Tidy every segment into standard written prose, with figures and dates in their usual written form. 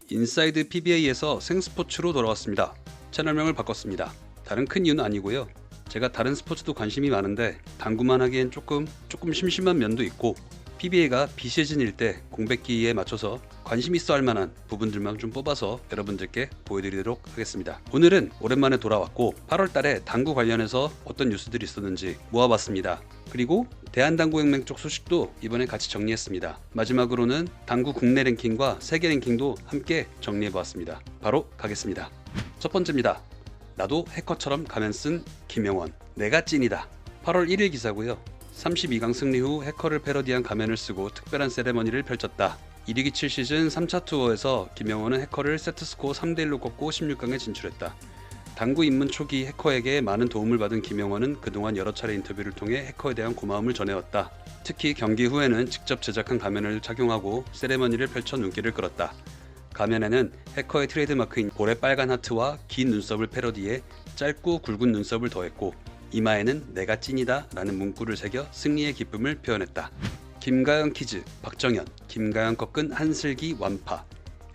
인사이드 PBA에서 생스포츠로 돌아왔습니다. 채널명을 바꿨습니다. 다른 큰 이유는 아니고요. 제가 다른 스포츠도 관심이 많은데 당구만 하기엔 조금 심심한 면도 있고 PBA가 비시즌일 때 공백기에 맞춰서 관심 있어 할 만한 부분들만 좀 뽑아서 여러분들께 보여드리도록 하겠습니다. 오늘은 오랜만에 돌아왔고 8월 달에 당구 관련해서 어떤 뉴스들이 있었는지 모아봤습니다. 그리고 대한당구연맹 쪽 소식도 이번에 같이 정리했습니다. 마지막으로는 당구 국내 랭킹과 세계 랭킹도 함께 정리해보았습니다. 바로 가겠습니다. 첫 번째입니다. 나도 해커처럼 가면 쓴 김영원. 내가 찐이다. 8월 1일 기사고요. 32강 승리 후 해커를 패러디한 가면을 쓰고 특별한 세레머니를 펼쳤다. 1위기 7시즌 3차 투어에서 김영원은 해커를 세트스코어 3대1로 꺾고 16강에 진출했다. 당구 입문 초기 해커에게 많은 도움을 받은 김영원은 그동안 여러 차례 인터뷰를 통해 해커에 대한 고마움을 전해왔다. 특히 경기 후에는 직접 제작한 가면을 착용하고 세레머니를 펼쳐 눈길을 끌었다. 가면에는 해커의 트레이드마크인 볼의 빨간 하트와 긴 눈썹을 패러디해 짧고 굵은 눈썹을 더했고 이마에는 내가 찐이다 라는 문구를 새겨 승리의 기쁨을 표현했다. 김가영 퀴즈 박정현, 김가영 꺾은 한슬기 완파.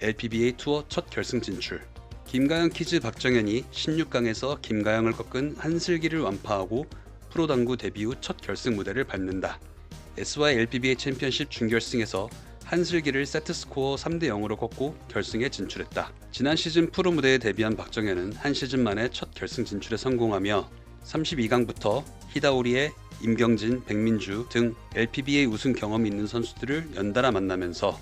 LPBA 투어 첫 결승 진출. 김가영 퀴즈 박정현이 16강에서 김가영을 꺾은 한슬기를 완파하고 프로당구 데뷔 후 첫 결승 무대를 밟는다. SY LPBA 챔피언십 준결승에서 한슬기를 세트스코어 3대0으로 꺾고 결승에 진출했다. 지난 시즌 프로 무대에 데뷔한 박정현은 한 시즌 만에 첫 결승 진출에 성공하며 32강부터 히다오리의 임경진, 백민주 등 LPBA 우승 경험이 있는 선수들을 연달아 만나면서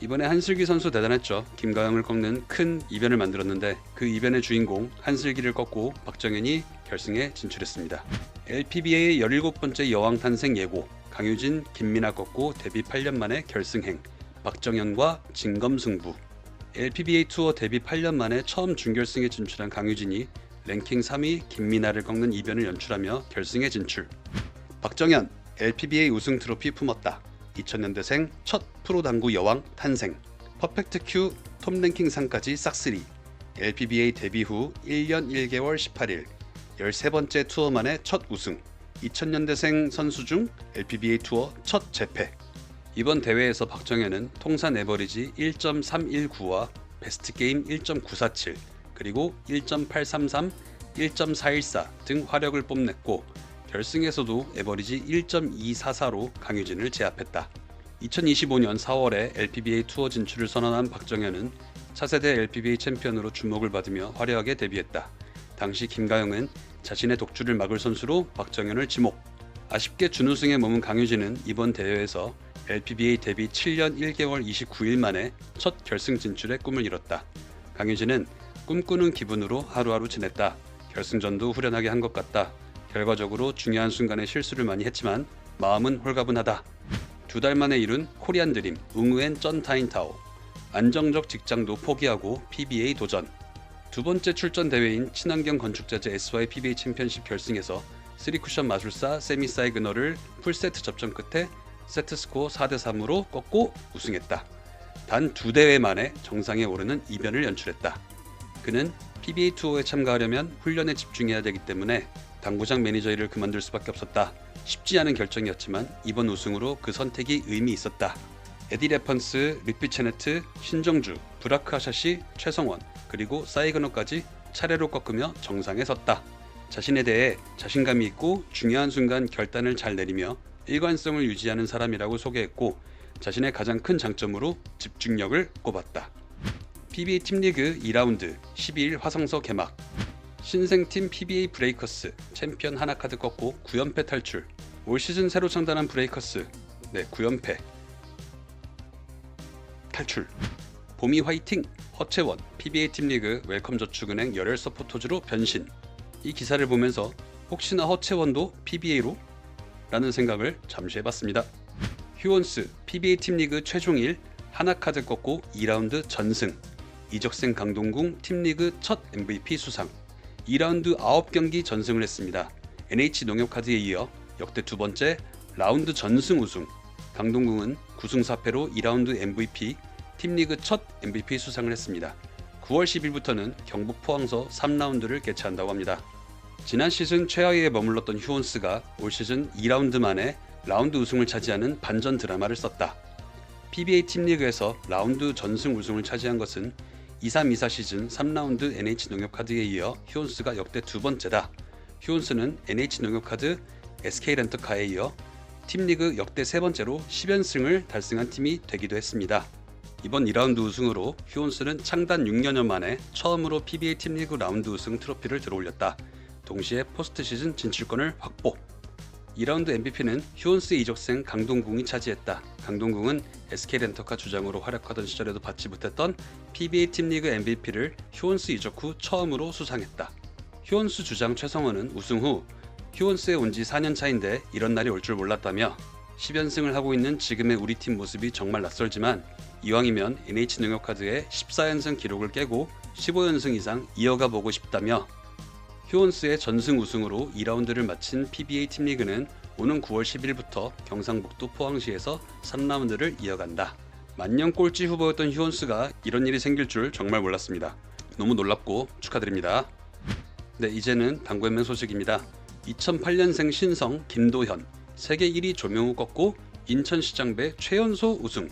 이번에 한슬기 선수 대단했죠. 김가영을 꺾는 큰 이변을 만들었는데 그 이변의 주인공 한슬기를 꺾고 박정현이 결승에 진출했습니다. LPBA의 17번째 여왕 탄생 예고. 강유진, 김민아 꺾고 데뷔 8년 만에 결승행. 박정현과 진검승부. LPBA 투어 데뷔 8년 만에 처음 준결승에 진출한 강유진이 랭킹 3위 김민아를 꺾는 이변을 연출하며 결승에 진출. 박정현, LPBA 우승 트로피 품었다. 2000년대생 첫 프로당구 여왕 탄생. 퍼펙트 큐 톱랭킹 상까지 싹쓸이. LPBA 데뷔 후 1년 1개월 18일 13번째 투어 만에 첫 우승. 2000년대생 선수 중 LPBA 투어 첫 재패. 이번 대회에서 박정현은 통산 에버리지 1.319와 베스트 게임 1.947 그리고 1.833, 1.414 등 화력을 뽐냈고 결승에서도 에버리지 1.244로 강유진을 제압했다. 2025년 4월에 LPBA 투어 진출을 선언한 박정현은 차세대 LPBA 챔피언으로 주목을 받으며 화려하게 데뷔했다. 당시 김가영은 자신의 독주를 막을 선수로 박정현을 지목. 아쉽게 준우승에 머문 강유진은 이번 대회에서 LPBA 데뷔 7년 1개월 29일 만에 첫 결승 진출의 꿈을 이뤘다. 강유진은 꿈꾸는 기분으로 하루하루 지냈다. 결승전도 후련하게 한 것 같다. 결과적으로 중요한 순간에 실수를 많이 했지만 마음은 홀가분하다. 2달 만에 이룬 코리안 드림 웅우엔 쩐타인타오. 안정적 직장도 포기하고 PBA 도전. 두 번째 출전 대회인 친환경 건축자재 SY PBA 챔피언십 결승에서 3쿠션 마술사 세미 사이그너를 풀세트 접전 끝에 세트스코어 4대3으로 꺾고 우승했다. 단 2대회 만에 정상에 오르는 이변을 연출했다. 그는 PBA 투어에 참가하려면 훈련에 집중해야 되기 때문에 당구장 매니저 일을 그만둘 수밖에 없었다. 쉽지 않은 결정이었지만 이번 우승으로 그 선택이 의미 있었다. 에디 레펀스, 리피 체네트, 신정주, 브라크 하샤시, 최성원 그리고 사이그너까지 차례로 꺾으며 정상에 섰다. 자신에 대해 자신감이 있고 중요한 순간 결단을 잘 내리며 일관성을 유지하는 사람이라고 소개했고 자신의 가장 큰 장점으로 집중력을 꼽았다. PBA 팀리그 2라운드 12일 화성서 개막. 신생팀 PBA 브레이커스 챔피언 하나카드 꺾고 9연패 탈출. 올 시즌 새로 창단한 브레이커스 9연패 탈출. 봄이 화이팅! 허채원 PBA 팀리그 웰컴저축은행 열혈 서포터즈로 변신. 이 기사를 보면서 혹시나 허채원도 PBA로? 라는 생각을 잠시 해봤습니다. 휴원스 PBA 팀리그 최종일 하나카드 꺾고 2라운드 전승. 이적생 강동궁 팀리그 첫 MVP 수상. 2라운드 9경기 전승을 했습니다. NH농협카드에 이어 역대 두 번째 라운드 전승 우승. 강동궁은 9승 4패로 2라운드 MVP, 팀리그 첫 MVP 수상을 했습니다. 9월 10일부터는 경북 포항서 3라운드를 개최한다고 합니다. 지난 시즌 최하위에 머물렀던 휴원스가 올 시즌 2라운드 만에 라운드 우승을 차지하는 반전 드라마를 썼다. PBA 팀리그에서 라운드 전승 우승을 차지한 것은 23-24 시즌 3라운드 NH농협카드에 이어 휴원스가 역대 두 번째다. 휴원스는 NH농협카드, SK렌터카에 이어 팀리그 역대 세 번째로 10연승을 달성한 팀이 되기도 했습니다. 이번 2라운드 우승으로 휴원스는 창단 6년여 만에 처음으로 PBA 팀리그 라운드 우승 트로피를 들어올렸다. 동시에 포스트 시즌 진출권을 확보. 2라운드 MVP는 휴원스 이적생 강동궁이 차지했다. 강동궁은 SK렌터카 주장으로 활약하던 시절에도 받지 못했던 PBA 팀리그 MVP를 휴원스 이적 후 처음으로 수상했다. 휴원스 주장 최성원은 우승 후 휴원스에 온 지 4년 차인데 이런 날이 올 줄 몰랐다며 10연승을 하고 있는 지금의 우리 팀 모습이 정말 낯설지만 이왕이면 NH농협카드의 14연승 기록을 깨고 15연승 이상 이어가 보고 싶다며 휴원스의 전승 우승으로 2라운드를 마친 PBA 팀리그는 오는 9월 10일부터 경상북도 포항시에서 3라운드를 이어간다. 만년 꼴찌 후보였던 휴원스가 이런 일이 생길 줄 정말 몰랐습니다. 너무 놀랍고 축하드립니다. 네, 이제는 당구 연맹 소식입니다. 2008년생 신성 김도현, 세계 1위 조명우 꺾고 인천시장배 최연소 우승.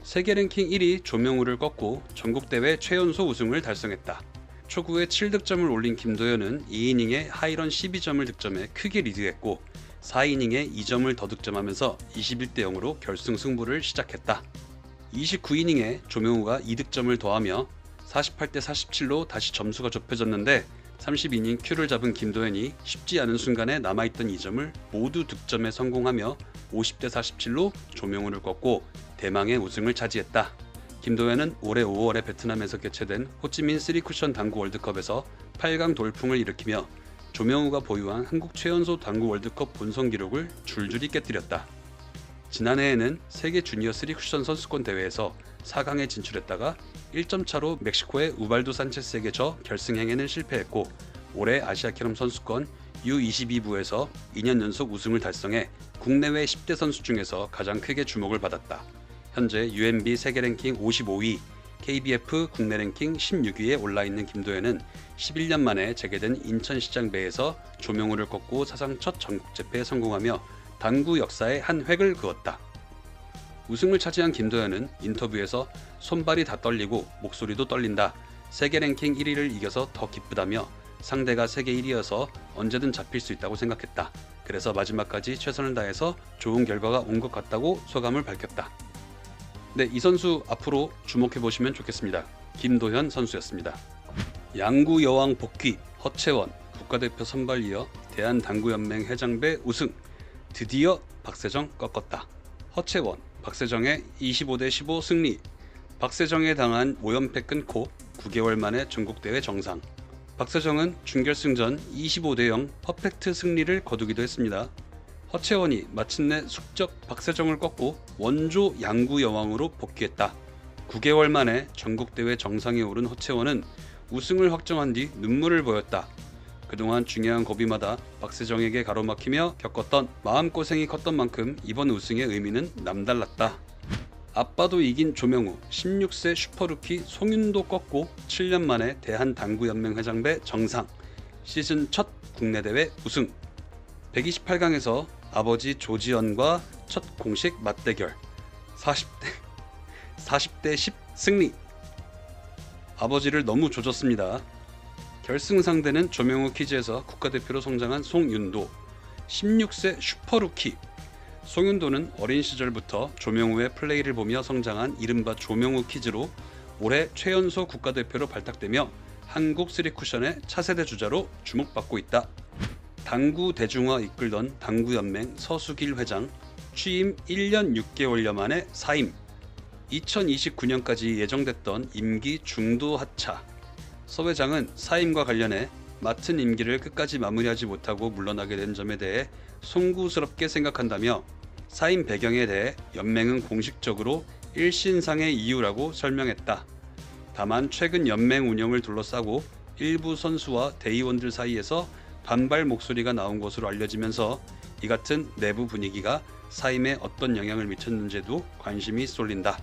세계 랭킹 1위 조명우를 꺾고 전국대회 최연소 우승을 달성했다. 초구에 7득점을 올린 김도현은 2이닝에 하이런 12점을 득점해 크게 리드했고 4이닝에 2점을 더 득점하면서 21대 0으로 결승 승부를 시작했다. 29이닝에 조명우가 2득점을 더하며 48대 47로 다시 점수가 좁혀졌는데 32이닝 큐를 잡은 김도현이 쉽지 않은 순간에 남아있던 2점을 모두 득점에 성공하며 50대 47로 조명우를 꺾고 대망의 우승을 차지했다. 김도현은 올해 5월에 베트남에서 개최된 호찌민 3쿠션 당구 월드컵에서 8강 돌풍을 일으키며 조명우가 보유한 한국 최연소 당구 월드컵 본선 기록을 줄줄이 깨뜨렸다. 지난해에는 세계 주니어 3쿠션 선수권 대회에서 4강에 진출했다가 1점 차로 멕시코의 우발도 산체스에게 져 결승행에는 실패했고 올해 아시아캐럼 선수권 U22부에서 2년 연속 우승을 달성해 국내외 10대 선수 중에서 가장 크게 주목을 받았다. 현재 UMB 세계 랭킹 55위, KBF 국내 랭킹 16위에 올라있는 김도현은 11년 만에 재개된 인천시장배에서 조명우를 꺾고 사상 첫 전국제패에 성공하며 당구 역사에 한 획을 그었다. 우승을 차지한 김도현은 인터뷰에서 손발이 다 떨리고 목소리도 떨린다. 세계 랭킹 1위를 이겨서 더 기쁘다며 상대가 세계 1위여서 언제든 잡힐 수 있다고 생각했다. 그래서 마지막까지 최선을 다해서 좋은 결과가 온 것 같다고 소감을 밝혔다. 네, 이 선수 앞으로 주목해보시면 좋겠습니다. 김도현 선수였습니다. 양구 여왕 복귀 허채원 국가대표 선발 이어 대한당구연맹 회장배 우승. 드디어 박세정 꺾었다. 허채원, 박세정의 25대 15 승리. 박세정에 당한 5연패 끊고 9개월 만에 전국대회 정상. 박세정은 준결승전 25대 0 퍼펙트 승리를 거두기도 했습니다. 허채원이 마침내 숙적 박세정을 꺾고 원조 양구 여왕으로 복귀했다. 9개월 만에 전국대회 정상에 오른 허채원은 우승을 확정한 뒤 눈물을 보였다. 그동안 중요한 고비마다 박세정에게 가로막히며 겪었던 마음고생이 컸던 만큼 이번 우승의 의미는 남달랐다. 아빠도 이긴 조명우, 16세 슈퍼루키 송윤도 꺾고 7년 만에 대한당구연맹 회장배 정상, 시즌 첫 국내 대회 우승. 128강에서 아버지 조지현과 첫 공식 맞대결, 40대 10 승리. 아버지를 너무 조졌습니다. 결승 상대는 조명우 키즈에서 국가대표로 성장한 송윤도, 16세 슈퍼루키. 송윤도는 어린 시절부터 조명우의 플레이를 보며 성장한 이른바 조명우 키즈로 올해 최연소 국가대표로 발탁되며 한국 3쿠션의 차세대 주자로 주목받고 있다. 당구 대중화 이끌던 당구연맹 서수길 회장, 취임 1년 6개월여 만에 사임. 2029년까지 예정됐던 임기 중도 하차. 서 회장은 사임과 관련해 맡은 임기를 끝까지 마무리하지 못하고 물러나게 된 점에 대해 송구스럽게 생각한다며 사임 배경에 대해 연맹은 공식적으로 일신상의 이유라고 설명했다. 다만 최근 연맹 운영을 둘러싸고 일부 선수와 대의원들 사이에서 반발 목소리가 나온 것으로 알려지면서 이 같은 내부 분위기가 사임에 어떤 영향을 미쳤는지도 관심이 쏠린다.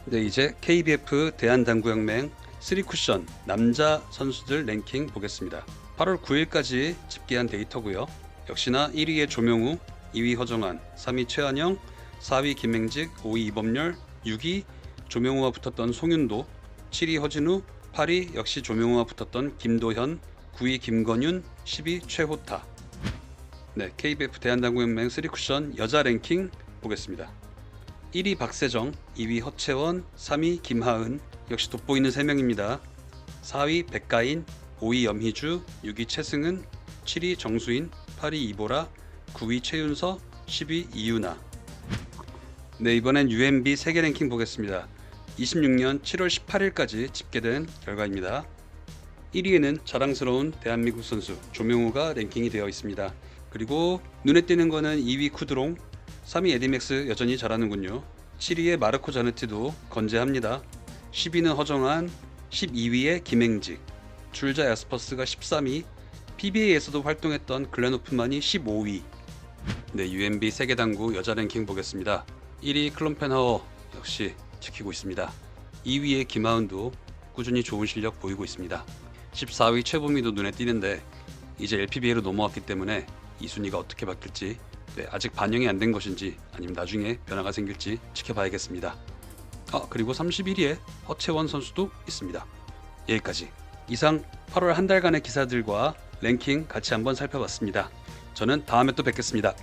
네, 이제 KBF 대한당구연맹 3쿠션 남자 선수들 랭킹 보겠습니다. 8월 9일까지 집계한 데이터고요. 역시나 1위의 조명우, 2위 허정환, 3위 최한영, 4위 김맹직, 5위 이범렬, 6위 조명우와 붙었던 송윤도, 7위 허진우, 8위 역시 조명우와 붙었던 김도현, 9위 김건윤, 10위 최호타. 네, KBF 대한당구연맹 3쿠션 여자 랭킹 보겠습니다. 1위 박세정, 2위 허채원, 3위 김하은, 역시 돋보이는 3명입니다. 4위 백가인, 5위 염희주, 6위 최승은, 7위 정수인, 8위 이보라, 9위 최윤서, 10위 이유나. 네, 이번엔 UMB 세계 랭킹 보겠습니다. 26년 7월 18일까지 집계된 결과입니다. 1위에는 자랑스러운 대한민국 선수 조명우가 랭킹이 되어 있습니다. 그리고 눈에 띄는 거는 2위 쿠드롱, 3위 에디맥스 여전히 잘하는군요. 7위의 마르코 자네티도 건재합니다. 10위는 허정한, 12위에 김행직, 줄자 야스퍼스가 13위, PBA에서도 활동했던 글렌 호프만이 15위. 네, UMB 세계당구 여자 랭킹 보겠습니다. 1위 클럼펜하워 역시 지키고 있습니다. 2위의 김하은도 꾸준히 좋은 실력 보이고 있습니다. 14위 최보미도 눈에 띄는데 이제 LPBA로 넘어왔기 때문에 이 순위가 어떻게 바뀔지, 아직 반영이 안 된 것인지 아니면 나중에 변화가 생길지 지켜봐야겠습니다. 그리고 31위에 허채원 선수도 있습니다. 여기까지. 이상 8월 한 달간의 기사들과 랭킹 같이 한번 살펴봤습니다. 저는 다음에 또 뵙겠습니다.